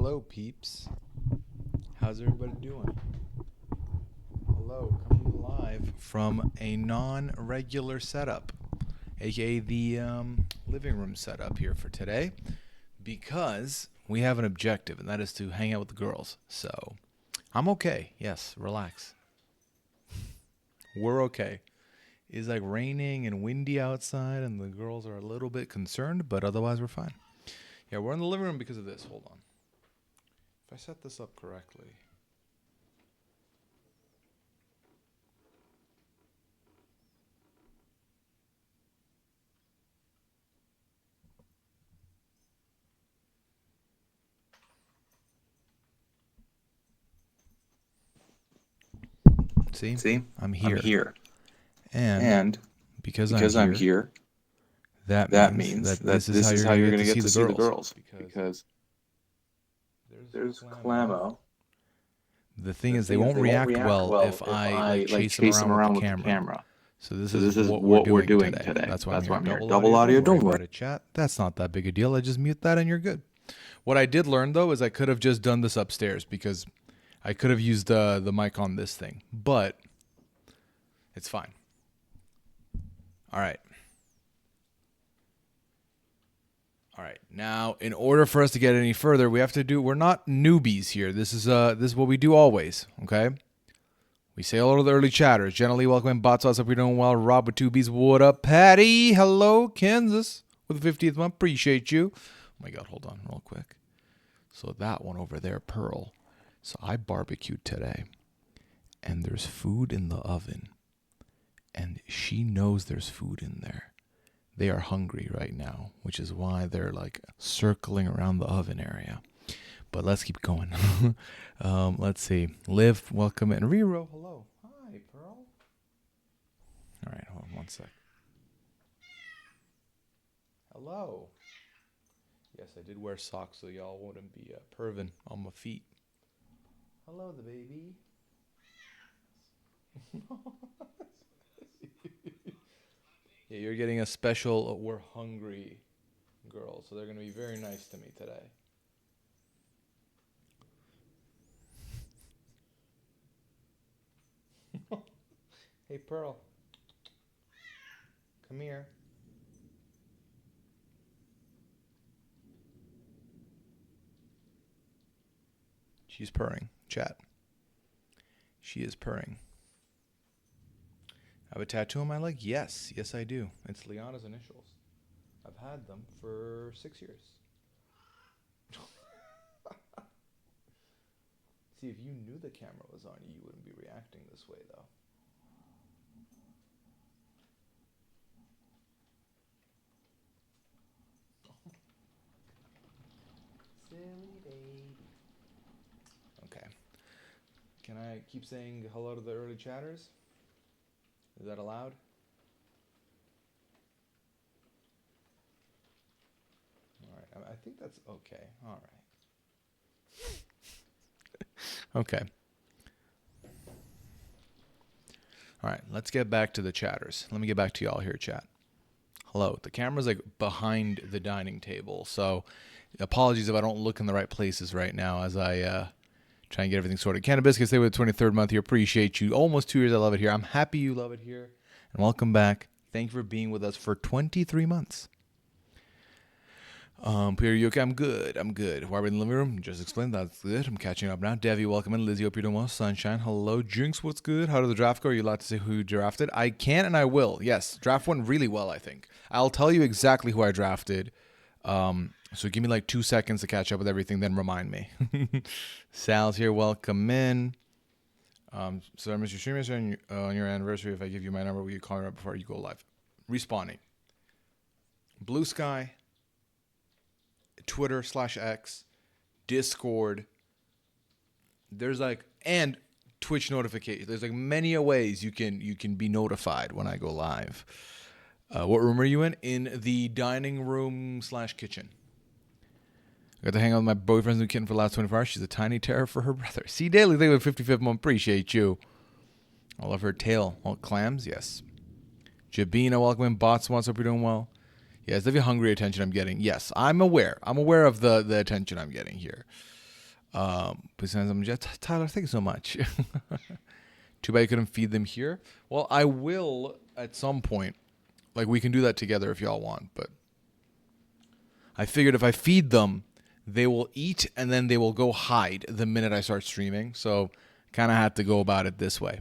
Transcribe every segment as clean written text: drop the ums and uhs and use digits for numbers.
hello, peeps. How's everybody doing? Hello, coming live from a non-regular setup, aka the living room setup here for today, because we have an objective, and that is to hang out with the girls. So, I'm okay. Yes, relax. We're okay. It's like raining and windy outside, and the girls are a little bit concerned, but otherwise we're fine. Yeah, we're in the living room because of this. Hold on. If I set this up correctly. See? I'm here. And because I'm here, that means that this is how you're going to get to see the girls. Because there's Clamo. The thing is, they won't react well if I chase them around with the camera. So this is what we're doing today. That's why I'm here. Double audio, don't worry about it, chat. That's not that big a deal. I just mute that and you're good. What I did learn, though, is I could have just done this upstairs because I could have used the mic on this thing. But it's fine. All right. Now, in order for us to get any further, we're not newbies here. This is what we do always, okay? We say hello to the early chatters. Generally, welcome bots. Hope you're doing well. Rob with 2Bs. What up, Patty? Hello, Kansas with the 50th month. Appreciate you. Oh my God, hold on real quick. So that one over there, Pearl. So I barbecued today, and there's food in the oven, and she knows there's food in there. They are hungry right now, which is why they're like circling around the oven area. But let's keep going. Let's see. Liv, welcome in. Rero, hello. Hi, Pearl. All right, hold on one sec. Hello. Yes, I did wear socks so y'all wouldn't be perving on my feet. Hello, the baby. Yeah, you're getting a special we're hungry girl, so they're going to be very nice to me today. Hey, Pearl. Come here. She's purring. Chat. She is purring. I have a tattoo on my leg? Yes, I do. It's Liana's initials. I've had them for 6 years. See, if you knew the camera was on you, you wouldn't be reacting this way, though. Silly baby. Okay. Can I keep saying hello to the early chatters? Is that allowed? All right. I think that's okay. All right. Okay. All right. Let's get back to the chatters. Let me get back to y'all here, chat. Hello. The camera's like behind the dining table, so apologies if I don't look in the right places right now as I try and get everything sorted. Cannabis, stay with the 23rd month here. Appreciate you. Almost 2 years. I love it here. I'm happy you love it here. And welcome back. Thank you for being with us for 23 months. Peter, you okay? I'm good. Why are we in the living room? Just explained. That's good. I'm catching up now. Devi, welcome in. Lizzie, hope you're doing well. Sunshine, hello. Jinx, what's good? How did the draft go? Are you allowed to say who you drafted? I can and I will. Yes, draft went really well, I think. I'll tell you exactly who I drafted. So give me like 2 seconds to catch up with everything, then remind me. Sal's here. Welcome in. So I missed your stream on your anniversary. If I give you my number, will you call me right before you go live? Respawning. Blue Sky, Twitter/X, Discord. There's like, and Twitch notifications. There's like many ways you can be notified when I go live. What room are you in? In the dining room/kitchen. I got to hang out with my boyfriend's new kitten for the last 24 hours. She's a tiny terror for her brother. See, Daily, thank you for the 55th month. Appreciate you. I love her tail. Oh, clams? Yes. Jabina, welcome in. Bots, what's up? You're doing well. Yes, the hungry attention I'm getting. Yes, I'm aware. I'm aware of the attention I'm getting here. Besides, Tyler, thank you so much. Too bad you couldn't feed them here. Well, I will at some point. Like, we can do that together if y'all want. But I figured if I feed them, they will eat and then they will go hide the minute I start streaming. So kind of had to go about it this way.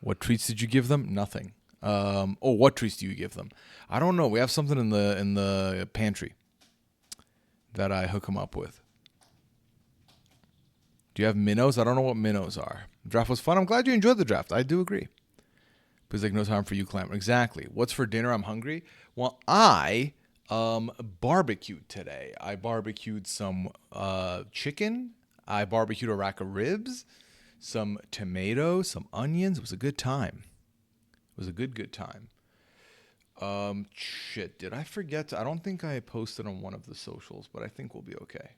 What treats did you give them? Nothing. What treats do you give them? I don't know. We have something in the pantry that I hook them up with. Do you have minnows? I don't know what minnows are. The draft was fun. I'm glad you enjoyed the draft. I do agree. Because like no time for you, Clam. Exactly. What's for dinner? I'm hungry. Well, I barbecued today. I barbecued some chicken. I barbecued a rack of ribs, some tomatoes, some onions. It was a good time. It was a good time. Shit, did I forget I don't think I posted on one of the socials, but I think we'll be okay.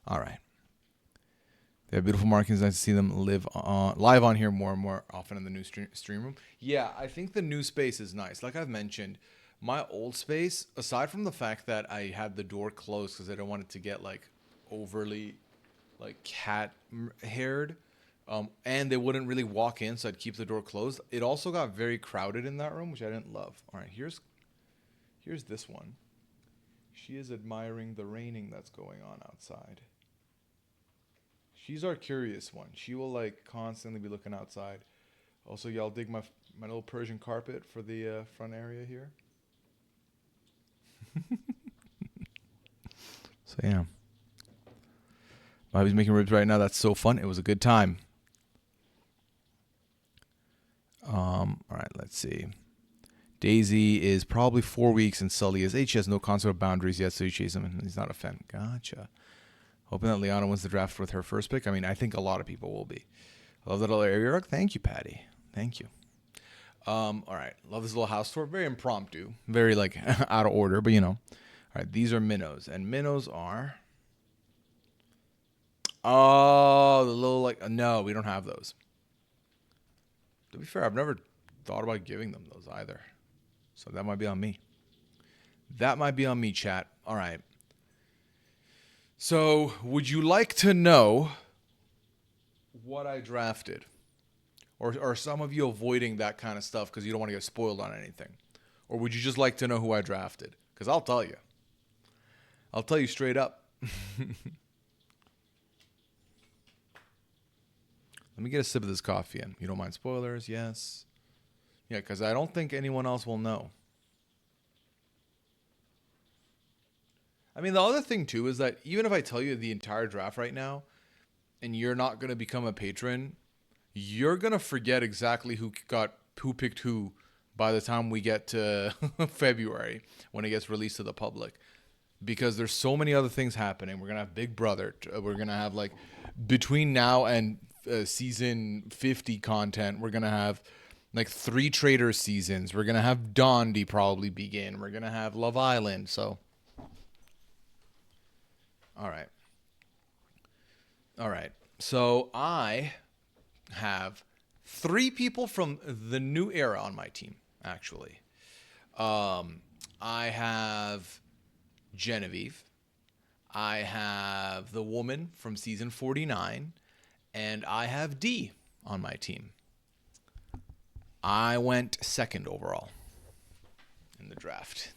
All right. They have beautiful markings. Nice to see them live live on here more and more often in the new stream room. Yeah, I think the new space is nice. Like I've mentioned, my old space, aside from the fact that I had the door closed because I didn't want it to get like overly like cat haired, and they wouldn't really walk in, so I'd keep the door closed. It also got very crowded in that room, which I didn't love. All right, here's this one. She is admiring the raining that's going on outside. She's our curious one. She will like constantly be looking outside. Also, y'all dig my little Persian carpet for the front area here. So yeah, Bobby's making ribs right now. That's so fun. It was a good time. All right, let's see. Daisy is probably 4 weeks and Sully is 8. She has no concept of boundaries yet, so you chase him and he's not a fan. Gotcha. Hoping that Liana wins the draft with her first pick. I mean, I think a lot of people will be. I love that little area rug. Thank you, Patty. Thank you. All right. Love this little house tour. Very impromptu. Very, like, out of order, but you know. All right. These are minnows. And minnows are... Oh, the little, like... No, we don't have those. To be fair, I've never thought about giving them those either. So that might be on me. That might be on me, chat. All right. So, would you like to know what I drafted? Or are some of you avoiding that kind of stuff because you don't want to get spoiled on anything? Or would you just like to know who I drafted? Because I'll tell you. I'll tell you straight up. Let me get a sip of this coffee in. You don't mind spoilers? Yes. Yeah, because I don't think anyone else will know. I mean, the other thing, too, is that even if I tell you the entire draft right now and you're not going to become a patron, you're going to forget exactly who picked who by the time we get to February when it gets released to the public. Because there's so many other things happening. We're going to have Big Brother. We're going to have, like, between now and season 50 content, we're going to have, like, 3 Traitors seasons. We're going to have Dondi probably begin. We're going to have Love Island, so... All right. So I have 3 people from the new era on my team, actually. I have Genevieve. I have the woman from season 49. And I have D on my team. I went 2nd overall in the draft.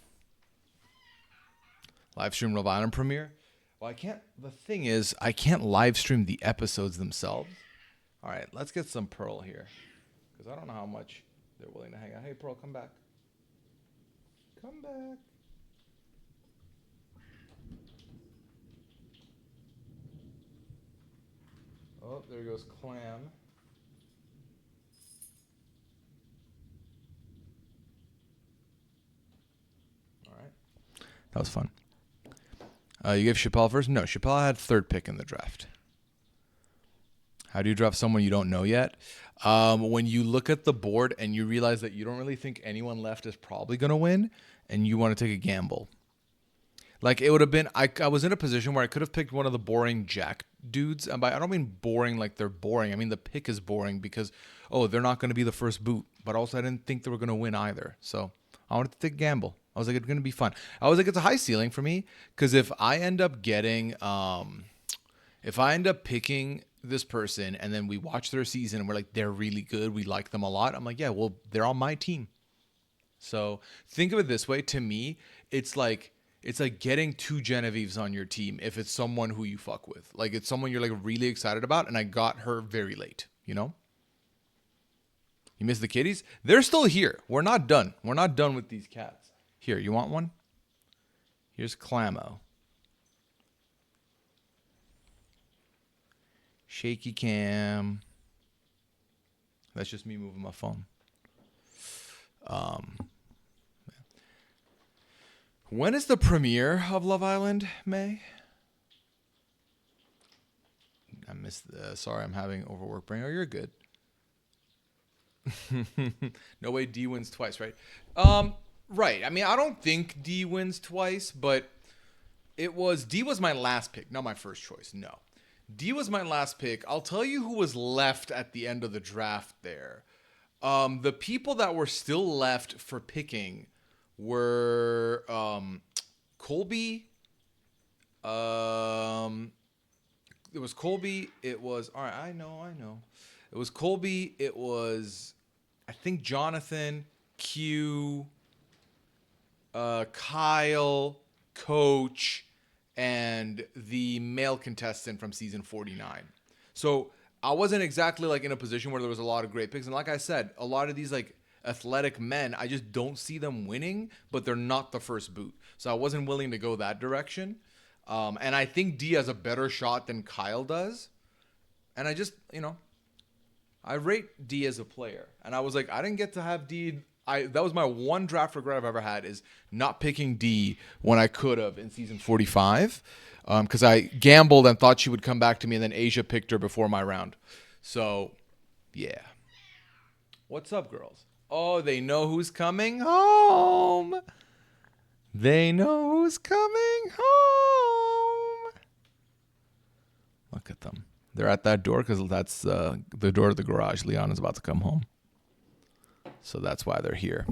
Live stream Love Island premiere. Well, the thing is, I can't live stream the episodes themselves. All right, let's get some Pearl here. Because I don't know how much they're willing to hang out. Hey, Pearl, come back. Come back. Oh, there goes Clam. All right. That was fun. You gave Chappelle first? No, Chappelle had 3rd pick in the draft. How do you draft someone you don't know yet? When you look at the board and you realize that you don't really think anyone left is probably going to win, and you want to take a gamble. Like, it would have been... I was in a position where I could have picked one of the boring Jack dudes. And I don't mean boring like they're boring. I mean the pick is boring because, they're not going to be the first boot. But also I didn't think they were going to win either. So I wanted to take a gamble. I was like, it's gonna be fun. I was like, it's a high ceiling for me because if I end up picking this person and then we watch their season and we're like, they're really good, we like them a lot. I'm like, yeah, well, they're on my team. So think of it this way. To me, it's like getting two Genevieves on your team if it's someone who you fuck with. Like it's someone you're like really excited about, and I got her very late, you know? You miss the kitties? They're still here. We're not done. We're not done with these cats. Here, you want one? Here's Clamo. Shaky cam. That's just me moving my phone. When is the premiere of Love Island, May? I missed sorry, I'm having overwork brain. Oh, you're good. No way D wins twice, right? Right. I mean, I don't think D wins twice, but D was my last pick, not my first choice. No. D was my last pick. I'll tell you who was left at the end of the draft there. The people that were still left for picking were Colby. It was Colby. It was all right. I know. It was Colby. It was, I think, Jonathan, Q, Kyle, Coach, and the male contestant from season 49. So I wasn't exactly like in a position where there was a lot of great picks. And like I said, a lot of these like athletic men, I just don't see them winning, but they're not the first boot. So I wasn't willing to go that direction. And I think D has a better shot than Kyle does. And I just, I rate D as a player. And I was like, I didn't get to have D. That was my one draft regret I've ever had, is not picking D when I could have in season 45. Because I gambled and thought she would come back to me, and then Asia picked her before my round. So, yeah. What's up, girls? Oh, they know who's coming home. They know who's coming home. Look at them. They're at that door because that's the door of the garage. Liana's about to come home. So that's why they're here.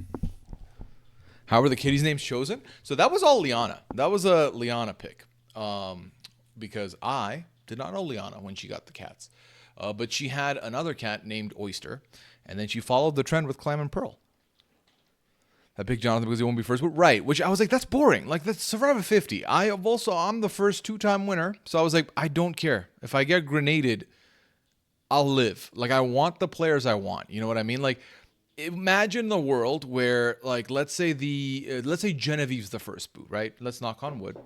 How were the kitties' names chosen? So that was all Liana. That was a Liana pick. Because I did not know Liana when she got the cats. But she had another cat named Oyster. And then she followed the trend with Clam and Pearl. I picked Jonathan because he won't be first. But right, which I was like, that's boring. Like, that's Survivor 50. I'm the first 2-time winner. So I was like, I don't care. If I get grenaded, I'll live. Like, I want the players I want. You know what I mean? Like, imagine the world where, like, let's say Genevieve's the first boot, right? Let's knock on wood.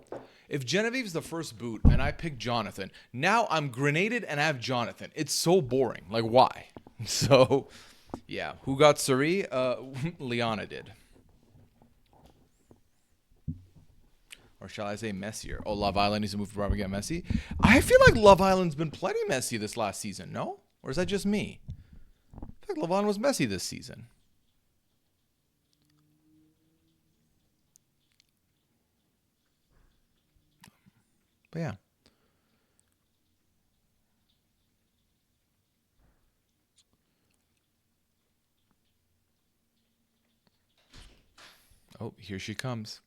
If Genevieve's the first boot and I pick Jonathan, now I'm grenaded and I have Jonathan. It's so boring. Like, why? So, yeah. Who got Suri? Liana did. Or shall I say messier? Oh, Love Island needs to move to Robert get messy. I feel like Love Island's been plenty messy this last season, no? Or is that just me? I feel like Love Island was messy this season. But yeah. Oh, here she comes.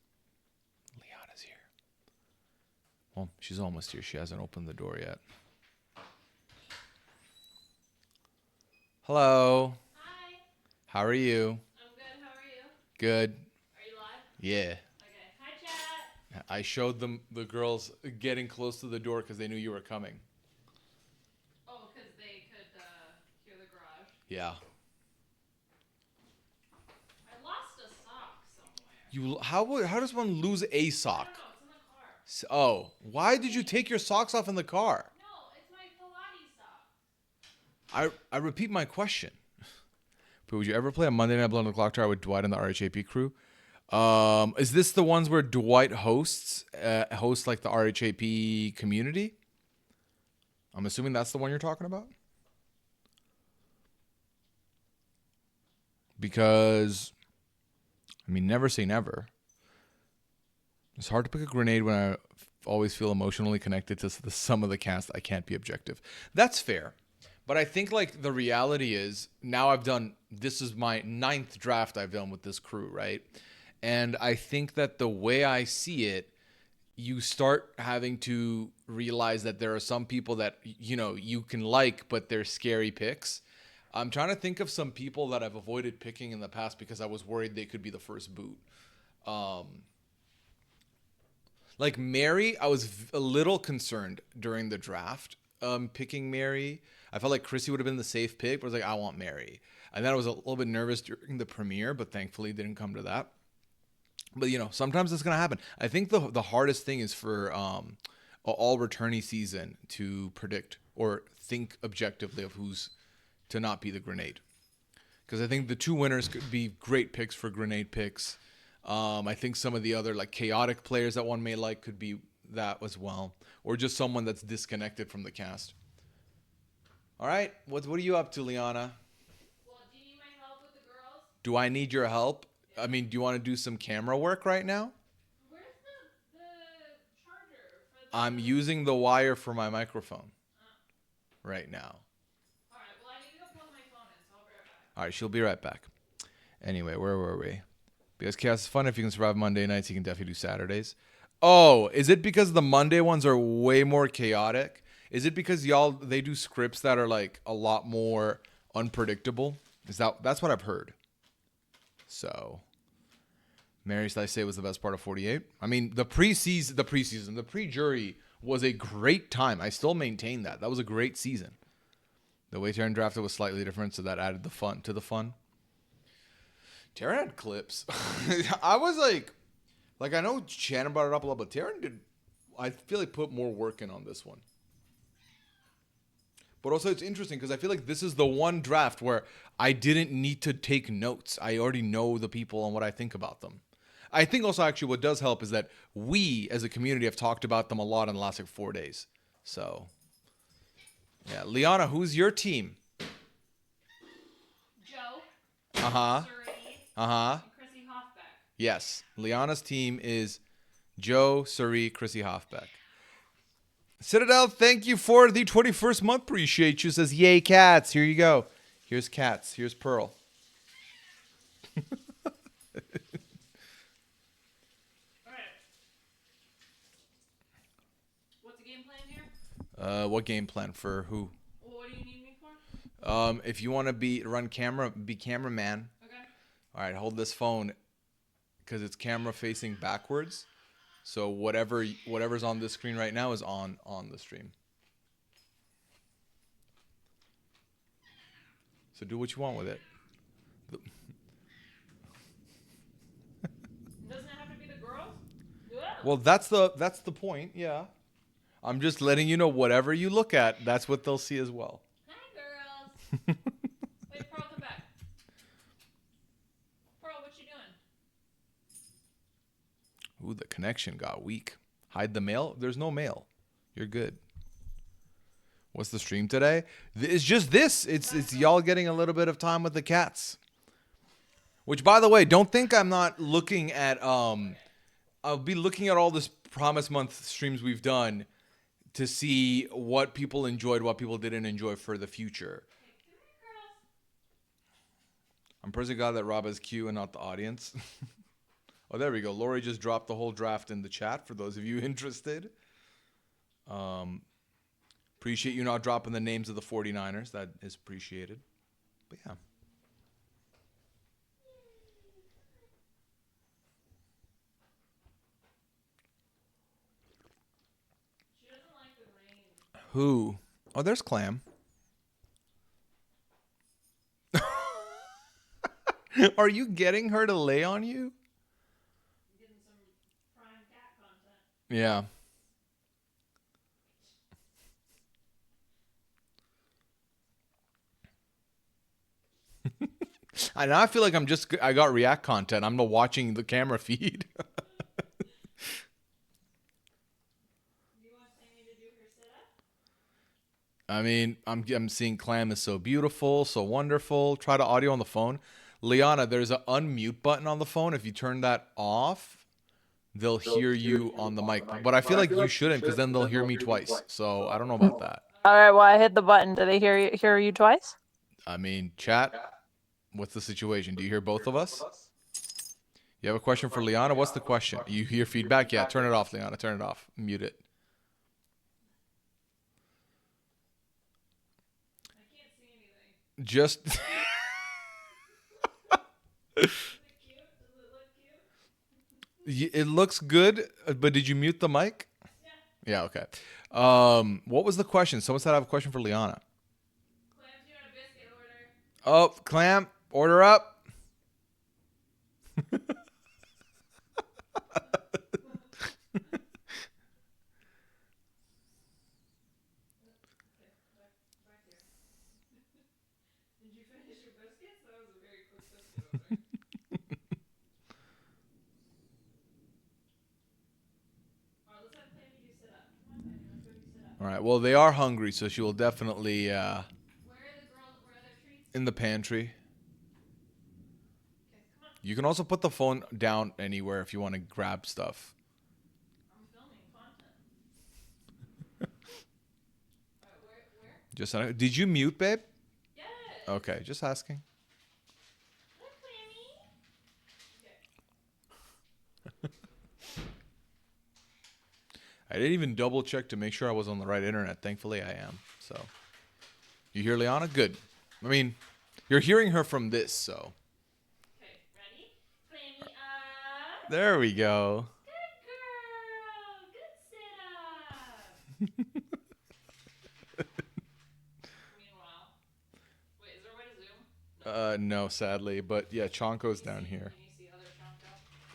Liana's here. Well, she's almost here. She hasn't opened the door yet. Hello. Hi. How are you? I'm good. How are you? Good. Are you live? Yeah. Okay. Hi, chat. I showed them the girls getting close to the door because they knew you were coming. Oh, because they could hear the garage. Yeah. I lost a sock somewhere. How does one lose a sock? I don't know. It's in the car. Oh, why did you take your socks off in the car? No, it's my Pilates sock. I repeat my question. But would you ever play a Monday Night Blood on the Clock Tower with Dwight and the RHAP crew? Is this the ones where Dwight hosts like the RHAP community? I'm assuming that's the one you're talking about. Because, I mean, never say never. It's hard to pick a grenade when I always feel emotionally connected to the sum of the cast. I can't be objective. That's fair. But I think, like, the reality is, now this is my 9th draft I've done with this crew, right? And I think that the way I see it, you start having to realize that there are some people that you can like, but they're scary picks. I'm trying to think of some people that I've avoided picking in the past because I was worried they could be the first boot. Like Mary, I was a little concerned during the draft picking Mary. I felt like Chrissy would have been the safe pick, but I was like, I want Mary. And then I was a little bit nervous during the premiere, but thankfully it didn't come to that. But sometimes it's gonna happen. I think the hardest thing is for a all returnee season to predict or think objectively of who's to not be the grenade. Because I think the two winners could be great picks for grenade picks. I think some of the other like chaotic players that one may like could be that as well, or just someone that's disconnected from the cast. All right, what are you up to, Liana? Well, do you need my help with the girls? Do I need your help? I mean, do you want to do some camera work right now? Where's the charger for the? I'm using the wire for my microphone right now. All right. Well, I need to go plug my phone in, so I'll be right back. All right, she'll be right back. Anyway, where were we? Because chaos is fun. If you can survive Monday nights, you can definitely do Saturdays. Oh, is it because the Monday ones are way more chaotic? Is it because they do scripts that are like a lot more unpredictable? That's what I've heard. So, Mary's I say was the best part of 48. I mean, the pre-jury was a great time. I still maintain that. That was a great season. The way Taryn drafted was slightly different, so that added the fun to the fun. Taryn had clips. I was like I know Shannon brought it up a lot, but Taryn did. I feel like put more work in on this one. But also it's interesting because I feel like this is the one draft where I didn't need to take notes. I already know the people and what I think about them. I think also actually what does help is that we as a community have talked about them a lot in the last like 4 days. So yeah, Liana, who's your team? Joe. Uh-huh. Surrey. Uh-huh. And Chrissy Hoffbeck. Yes. Liana's team is Joe, Surrey, Chrissy Hoffbeck. Citadel, thank you for the 21st month. Appreciate you. Says, yay, cats. Here you go. Here's cats. Here's Pearl. All right. What's the game plan here? What game plan for who? Well, what do you need me for? If you want to be cameraman. Okay. All right, hold this phone because it's camera facing backwards. So whatever's on this screen right now is on the stream. So do what you want with it. Doesn't it have to be the girls? Yeah. Well, that's the point. Yeah. I'm just letting you know whatever you look at, that's what they'll see as well. Hi, girls. Wait, Pearl, come back. Pearl, what you doing? Ooh, the connection got weak. Hide the mail? There's no mail. You're good. What's the stream today? It's just this. It's y'all getting a little bit of time with the cats. Which, by the way, don't think I'm not looking at I'll be looking at all this Promise Month streams we've done to see what people enjoyed, what people didn't enjoy for the future. Hey, come here, girls. I'm personally glad that Rob has Q and not the audience. Oh, there we go. Lori just dropped the whole draft in the chat for those of you interested. Appreciate you not dropping the names of the 49ers. That is appreciated. But yeah. She doesn't like the rain. Who? Oh, there's Clam. Are you getting her to lay on you? Getting some prime cat content. Yeah. And I feel like I got React content. I'm not watching the camera feed. Do you want Sammy to do her sit-up? I mean, I'm seeing Clam is so beautiful, so wonderful. Try to audio on the phone. Liana, there's an unmute button on the phone. If you turn that off, they'll hear you on the mic. But I feel like you shouldn't because then they'll hear me twice. So I don't know about that. All right, well, I hit the button. Do they hear you twice? I mean, chat, what's the situation? Do you hear both of us? You have a question for Liana? What's the question? You hear feedback? Yeah, turn it off, Liana. Turn it off. Mute it. I can't see anything. Just Is it cute? Does it look cute? it looks good, but did you mute the mic? Yeah. Yeah, okay. What was the question? Someone said I have a question for Liana. Clams, you got a biscuit order. Oh, Clam, order up. Okay, back here. Did you finish your biscuits? That was a very quick biscuit order. Alright, let's have Clammy do sit up. Come on, Clammy, let's go do sit up. All right. Well, they are hungry, so she will definitely Where are their treats? in the pantry. Okay, come on. You can also put the phone down anywhere if you want to grab stuff. I'm filming content. Alright, where? Just did you mute, babe? Yes! Okay, just asking. Look, Clammy! Okay. I didn't even double check to make sure I was on the right internet. Thankfully, I am. So, you hear Liana? Good. I mean, you're hearing her from this, so. Okay, ready? Clammy up! There we go. Good girl! Good sit up! Meanwhile, wait, is there a way to zoom? No, sadly, but yeah, Chonko's down here. Can you see other Chonko?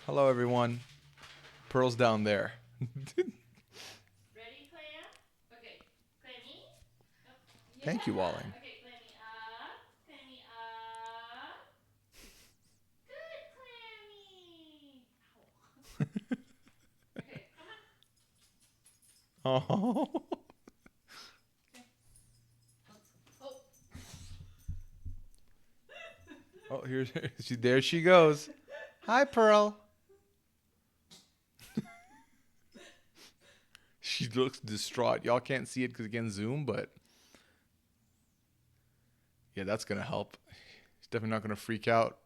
Hello, everyone. Pearl's down there. Ready, Clam? Okay, Clammy. Oh, Thank you, yeah. Walling. Okay, Clammy up. Clammy up. Good, Clammy. Ow. Okay, come on. Oh. Oh. Oh, here's there she goes. Hi, Pearl. She looks distraught. Y'all can't see it because again Zoom, but yeah, that's gonna help. She's definitely not gonna freak out.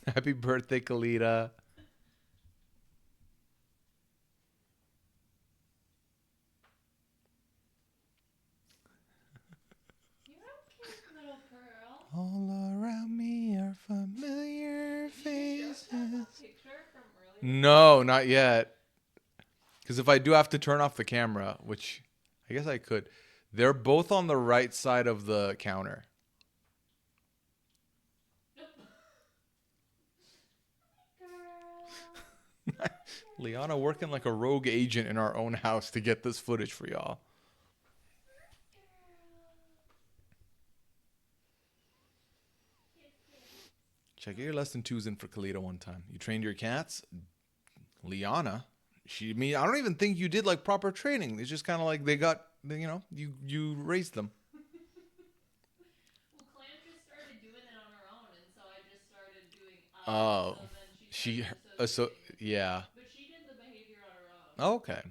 Happy birthday, Kalita. You're okay, little Pearl. All around me are familiar faces. Picture from earlier. No, not yet. Because if I do have to turn off the camera, which I guess I could, they're both on the right side of the counter. Girl. Liana working like a rogue agent in our own house to get this footage for y'all. Check your lesson twos in for Kalita one time. You trained your cats. Liana, I don't even think you did like proper training. It's just kind of like you raised them. Well, Clam just started doing it on her own, and so I just started doing Oh, so then she yeah. But she did the behavior on her own. Okay.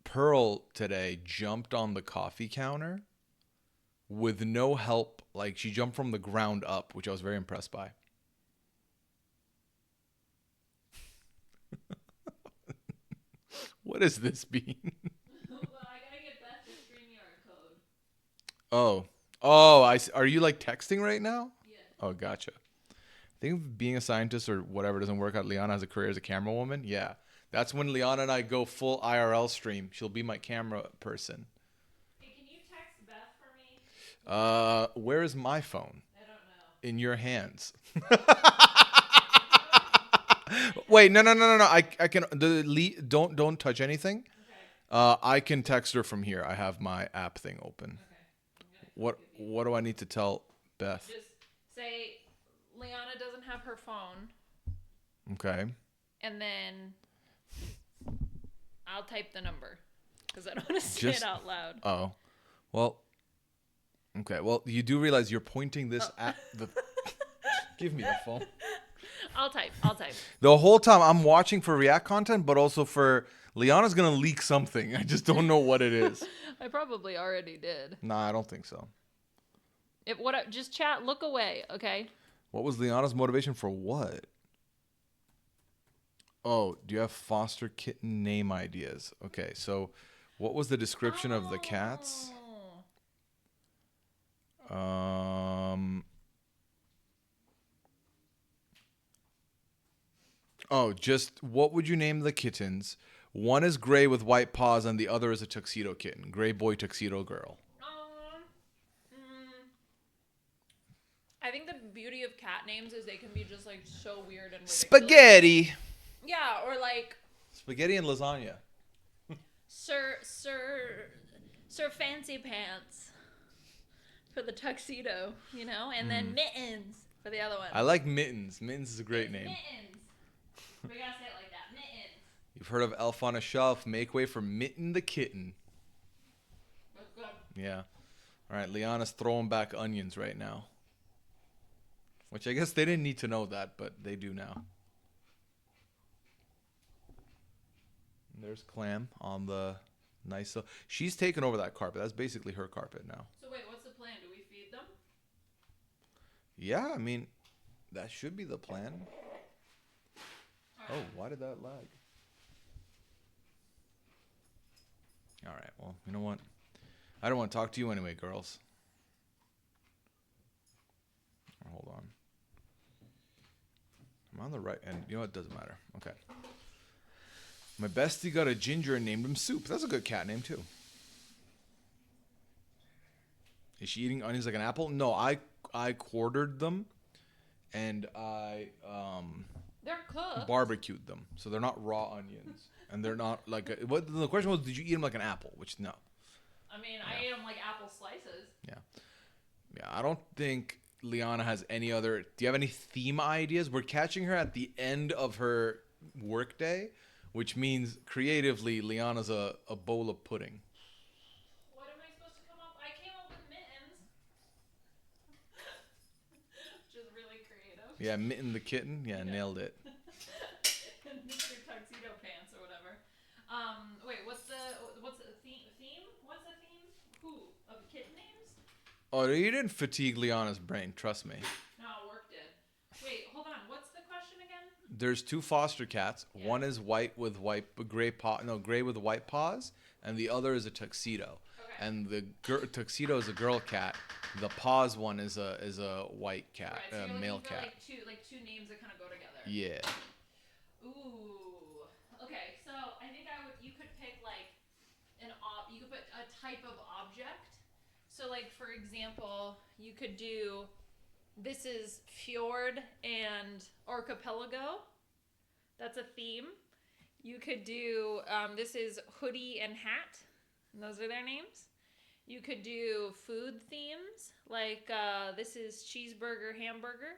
Pearl today jumped on the coffee counter with no help. Like she jumped from the ground up, which I was very impressed by. What is this bean? Well, I gotta get Beth the StreamYard code. Are you like texting right now? Yeah. Oh, gotcha. I think being a scientist or whatever doesn't work out. Liana has a career as a camera woman. Yeah. That's when Liana and I go full IRL stream. She'll be my camera person. Hey, can you text Beth for me? Where is my phone? I don't know. In your hands. Wait, no. I can don't touch anything. Okay. I can text her from here. I have my app thing open. Okay. What do I need to tell Beth? Just say Liana doesn't have her phone, Okay. and then I'll type the number because I don't want to say it out loud. Oh. Well. Okay. Well, you do realize you're pointing this at the. Give me the phone. I'll type. The whole time I'm watching for React content, but also for Liana's gonna leak something. I just don't know what it is. I probably already did. Nah, I don't think so. Just chat. Look away, okay? What was Liana's motivation for what? Oh, do you have foster kitten name ideas? Okay, so what was the description of the cats? Oh. Oh, just what would you name the kittens? One is gray with white paws, and the other is a tuxedo kitten. Gray boy, tuxedo girl. Mm, I think the beauty of cat names is they can be just like so weird and ridiculous. Spaghetti. Yeah, or like Spaghetti and lasagna. Sir Fancy Pants for the tuxedo, you know, and then Mittens for the other one. I like Mittens. Mittens is a great name. Mittens. We gotta say it like that. Mittens. You've heard of Elf on a Shelf. Make way for Mitten the kitten. That's good. Yeah. All right, Liana's throwing back onions right now. Which I guess they didn't need to know that, but they do now. And there's Clam on the nice. She's taken over that carpet. That's basically her carpet now. So wait, what's the plan? Do we feed them? Yeah, I mean, that should be the plan. All right. Oh, why did that lag? All right, well, you know what? I don't want to talk to you anyway, girls. Hold on. I'm on the right end. You know what? It doesn't matter. Okay. My bestie got a ginger and named him Soup. That's a good cat name, too. Is she eating onions like an apple? No, I quartered them, and I They're cooked. barbecued them, so they're not raw onions, and they're not like. What the question was? Did you eat them like an apple? Which no. I mean, I ate them like apple slices. Yeah, I don't think Liana has any other. Do you have any theme ideas? We're catching her at the end of her workday, which means creatively, Liana's a bowl of pudding. What am I supposed to come up? I came up with mittens, which is really creative. Yeah, Mitten the kitten. Yeah, nailed it. And Mr. Tuxedo Pants or whatever. Wait, what's the theme? What's the theme? Who of kitten names? Oh, you didn't fatigue Liana's brain. Trust me. No, work did. Wait, hold on. What's the question again? There's two foster cats. Yeah. One is white with gray with white paws, and the other is a tuxedo. Okay. And the tuxedo is a girl cat. The paws one is a white cat, Right, so you're male looking for cat. like two names that kind of go together. Yeah. Ooh. Okay, so I think you could pick like you could put a type of object. So like for example, you could do this is fjord and archipelago. That's a theme. You could do this is hoodie and hat. And those are their names. You could do food themes like this is cheeseburger hamburger.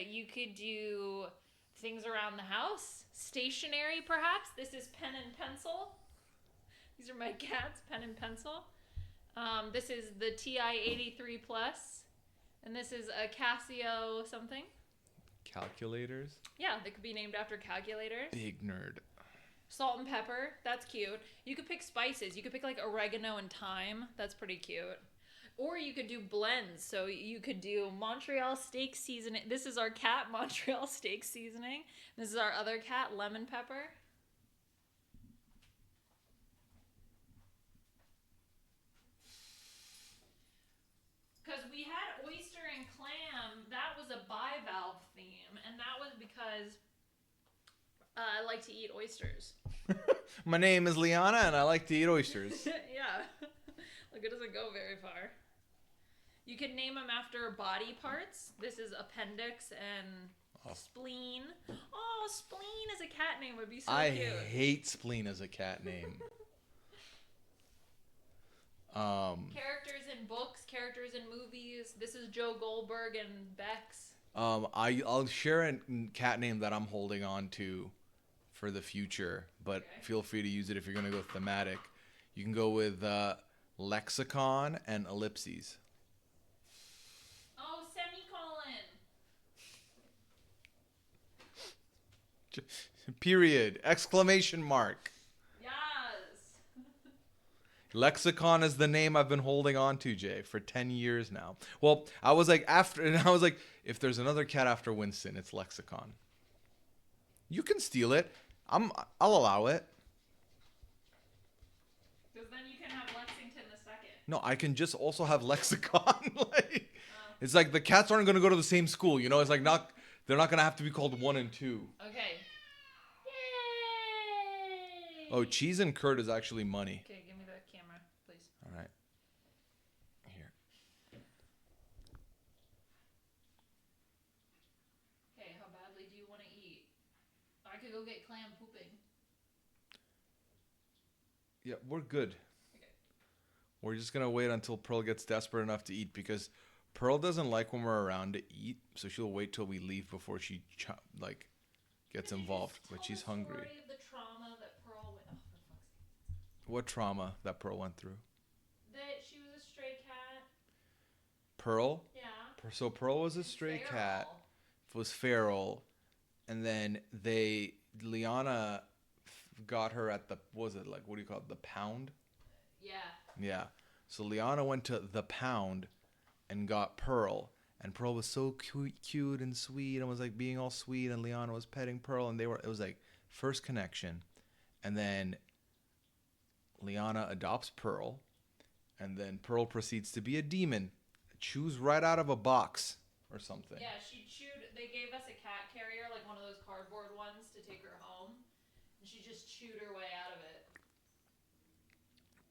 You could do things around the house. Stationery, perhaps. This is pen and pencil. These are my cats, pen and pencil. This is the TI-83 Plus. And this is a Casio something. Calculators. Yeah, they could be named after calculators. Big nerd. Salt and pepper. That's cute. You could pick spices. You could pick like oregano and thyme. That's pretty cute. Or you could do blends. So you could do Montreal steak seasoning. This is our cat, Montreal steak seasoning. This is our other cat, lemon pepper. Because we had oyster and clam. That was a bivalve theme. And that was because I like to eat oysters. My name is Liana, and I like to eat oysters. Yeah. Like it doesn't go very far. You can name them after body parts. This is appendix and spleen. Oh, spleen as a cat name would be so I cute. hate spleen as a cat name. Characters in books, characters in movies. This is Joe Goldberg and Bex. I'll share a cat name that I'm holding on to for the future, but Okay. feel free to use it if you're gonna go thematic. You can go with lexicon and ellipses. Oh, semicolon. Period! Exclamation mark! Yes. Lexicon is the name I've been holding on to, Jay, for 10 years now. Well, I was like, if there's another cat after Winston, it's Lexicon. You can steal it. I'll allow it. Because then you can have Lexington the second. No, I can just also have Lexicon. Like, Oh. it's like the cats aren't going to go to the same school, you know? It's like they're not going to have to be called 1 and 2. Okay. Yay! Oh, cheese and curd is actually money. Okay, give me the camera, please. All right. Here. Okay, how badly do you want to eat? I could go get Clam pooping. Yeah, we're good. Okay. We're just going to wait until Pearl gets desperate enough to eat because Pearl doesn't like when we're around to eat, so she'll wait till we leave before she gets involved, but she's hungry. Story of the trauma that Pearl went. Oh, for fuck's sake! What trauma that Pearl went through? That she was a stray cat. Pearl? Yeah. So Pearl was a stray cat, Feral. was feral, and then Liana got her at what do you call it, the pound? Yeah. Yeah. So Liana went to the pound and got Pearl, and Pearl was so cute and sweet and was like being all sweet, and Liana was petting Pearl, and it was like first connection, and then Liana adopts Pearl, and then Pearl proceeds to be a demon, chews right out of a box or something. Yeah, she chewed. They gave us a cat carrier, like one of those cardboard ones, to take her home, and she just chewed her way out of it.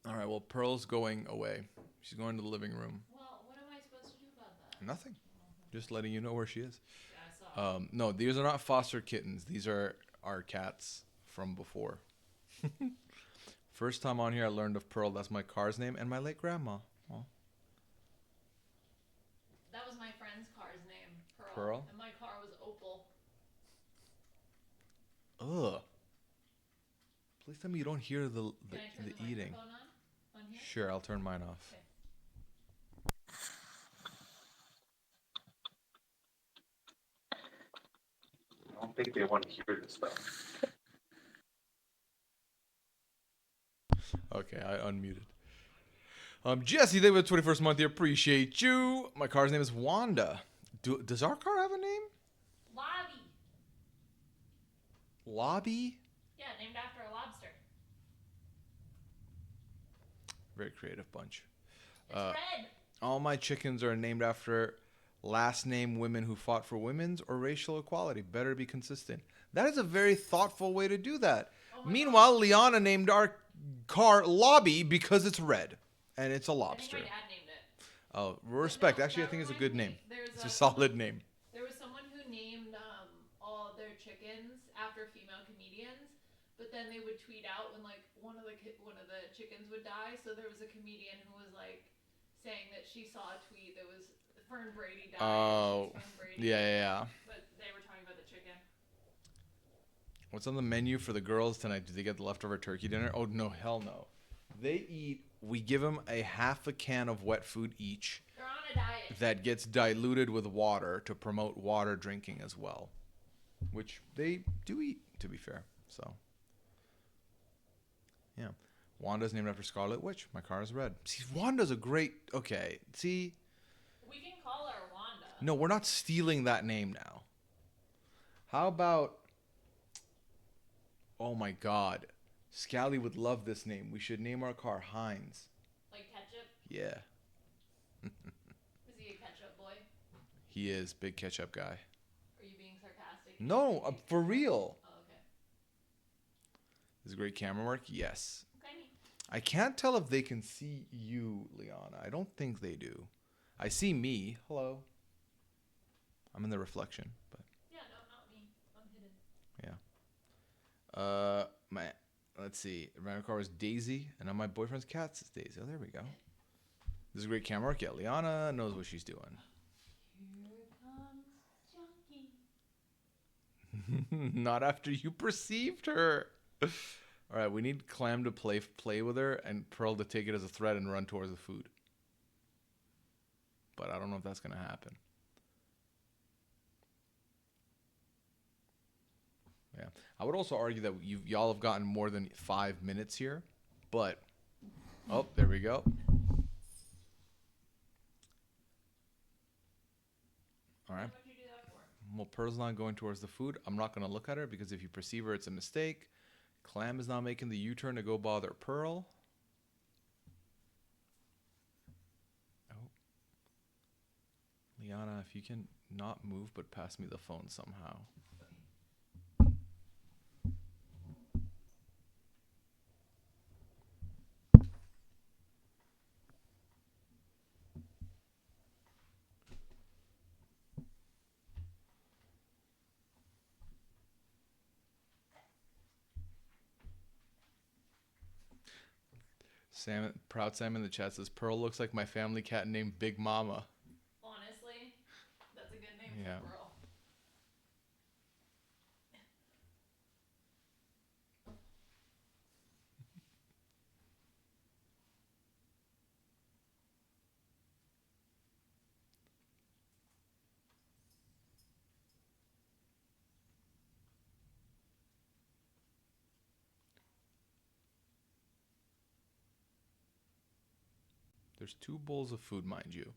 All right, well, Pearl's going away. She's going to the living room. Well, what am I supposed to do about that? Nothing. Just letting you know where she is. Yeah, I saw. No, these are not foster kittens. These are our cats from before. First time on here, I learned of Pearl. That's my car's name and my late grandma. Oh. That was my friend's car's name, Pearl. Pearl? And my car was Opal. Ugh. Please tell me you don't hear the Can I turn the eating. microphone on here? Sure, I'll turn mine off. Okay. I don't think they want to hear this stuff. Okay, I unmuted. Jesse, they were 21st month here. Appreciate you. My car's name is Wanda. Does our car have a name? Lobby. Lobby? Yeah, named after a lobster. Very creative bunch. It's red. All my chickens are named after last name women who fought for women's or racial equality. Better be consistent. That is a very thoughtful way to do that. Oh my Meanwhile, Liana named our car Lobby because it's red and it's a I think lobster. my dad named it. Oh, respect. No, Actually, I that think it's a reminds good me, name. there's It's a solid name. There was someone who named all their chickens after female comedians, but then they would tweet out when like one of the chickens would die. So there was a comedian who was like saying that she saw a tweet that was Fern Brady died. Oh, Fern Brady. yeah. But they were talking about the chicken. What's on the menu for the girls tonight? Do they get the leftover turkey dinner? Oh, no, hell no. We give them a half a can of wet food each They're on a diet. that gets diluted with water to promote water drinking as well, which they do eat, to be fair. So, yeah. Wanda's named after Scarlet Witch. My car is red. See, Wanda's a great... Okay, see... We can call her Wanda. No, we're not stealing that name now. How about... Oh my god. Scally would love this name. We should name our car Heinz. Like ketchup? Yeah, Is he a ketchup boy? he is. Big ketchup guy. Are you being sarcastic? No, for real. Oh, okay. Is great camera work? Yes. Okay. I can't tell if they can see you, Liana. I don't think they do. I see me. Hello. I'm in the reflection, but Yeah, no, not me. I'm hidden. yeah. Let's see. My car was Daisy, and now my boyfriend's cat's is Daisy. Oh, there we go. This is great camera work. Yeah, Liana knows what she's doing. Here comes Junkie. Not after you perceived her. All right, we need Clam to play with her and Pearl to take it as a threat and run towards the food. But I don't know if that's going to happen. Yeah. I would also argue that y'all have gotten more than 5 minutes here, but Oh, there we go. All right. What'd you do that for? Well, Pearl's not going towards the food. I'm not going to look at her because if you perceive her, it's a mistake. Clam is now making the U-turn to go bother Pearl. Oh. Liana, if you can not move but pass me the phone somehow. Proud Sam in the chat says, Pearl looks like my family cat named Big Mama. Honestly, that's a good name Yeah. for Pearl. There's 2 bowls of food, mind you.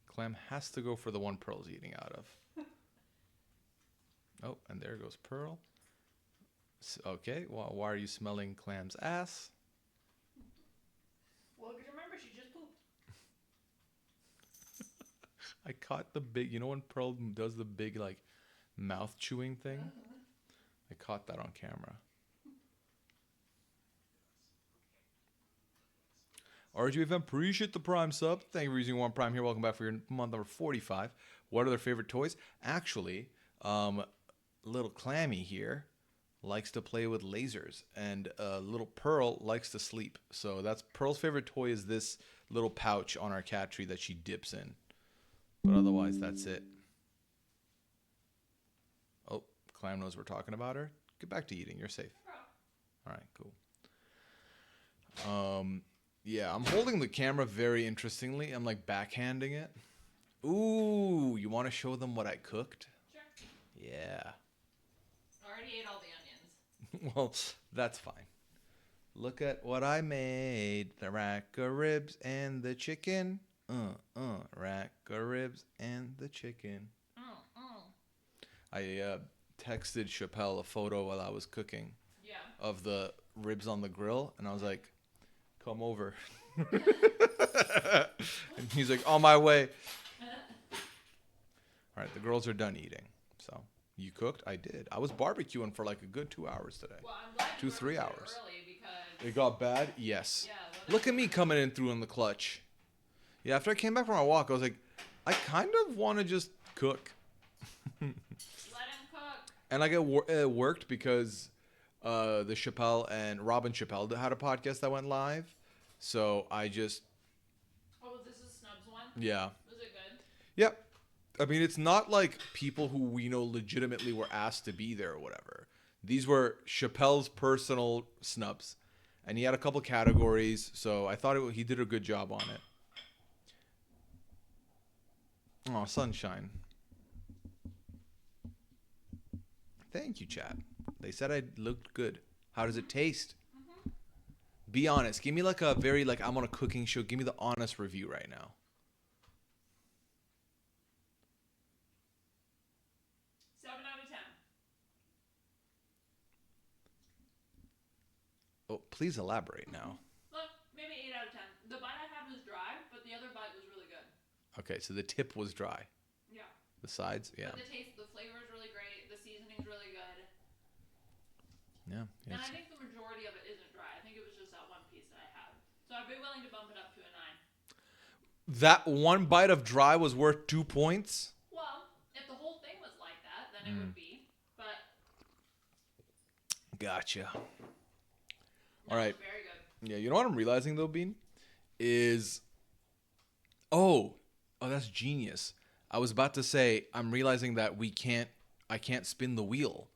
Clam has to go for the one Pearl's eating out of. Oh, and there goes Pearl. Okay, well, why are you smelling Clam's ass? Well, because remember, she just pooped. I caught the big, you know when Pearl does the big, like, mouth chewing thing? I caught that on camera. RGFM, appreciate the Prime sub. Thank you for using One Prime here. Welcome back for your month number 45. What are their favorite toys? Actually, little Clammy here likes to play with lasers, and little Pearl likes to sleep. So that's Pearl's favorite toy is this little pouch on our cat tree that she dips in. But otherwise, that's it. Oh, Clam knows we're talking about her. Get back to eating. You're safe. All right, cool. Yeah, I'm holding the camera very interestingly. I'm like backhanding it. Ooh, you want to show them what I cooked? Sure. Yeah. I already ate all the onions. Well, that's fine. Look at what I made. The rack of ribs and the chicken. Rack of ribs and the chicken. I texted Chappelle a photo while I was cooking. Yeah. Of the ribs on the grill, and I was like, come over. And he's like, on my way. All right, the girls are done eating. So, you cooked? I did. I was barbecuing for like a good 2 hours today. Well, I'm glad 2, you 3 were hours. early because It got bad? Yes. yeah, Look at me coming in through in the clutch. Yeah, after I came back from my walk, I was like, I kind of want to just cook. let him cook. And like it worked because the Chappelle and Robin Chappelle had a podcast that went live. So I just, Oh, was this a Snubs one? yeah. Was it good? Yep. I mean, it's not like people who we know legitimately were asked to be there or whatever. These were Chappelle's personal snubs. And he had a couple categories, so I thought he did a good job on it. Oh, sunshine. Thank you, chat. They said I looked good. How does it taste? Be honest. Give me like a very, like, I'm on a cooking show. Give me the honest review right now. 7 out of 10. Oh, please elaborate now. Look, maybe 8 out of 10. The bite I had was dry, but the other bite was really good. Okay, so the tip was dry. Yeah. The sides, yeah. But the flavor is really great. The seasoning's really good. Yeah. And I think the majority of it isn't dry. I think it was just that one piece that I had. So I'd be willing to bump it up to a 9. That one bite of dry was worth 2 points? Well, if the whole thing was like that, then it would be. But Gotcha. no, All right. it's very good. Yeah, you know what I'm realizing though, Bean? Is oh, that's genius. I was about to say I'm realizing that I can't spin the wheel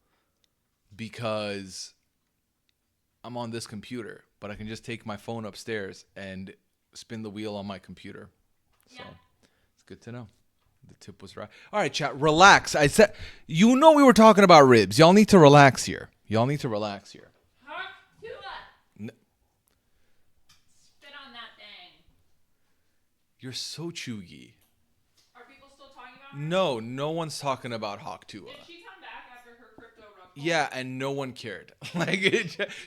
because I'm on this computer, but I can just take my phone upstairs and spin the wheel on my computer. So Yeah. it's good to know. The tip was right. All right, chat, relax. I said, we were talking about ribs. Y'all need to relax here. Huh? Pooya. N- Spit on You're so chuggy. Are people still talking about her? No one's talking about Hawk Tua. Did she come back after her crypto rug pull? Yeah, and no one cared.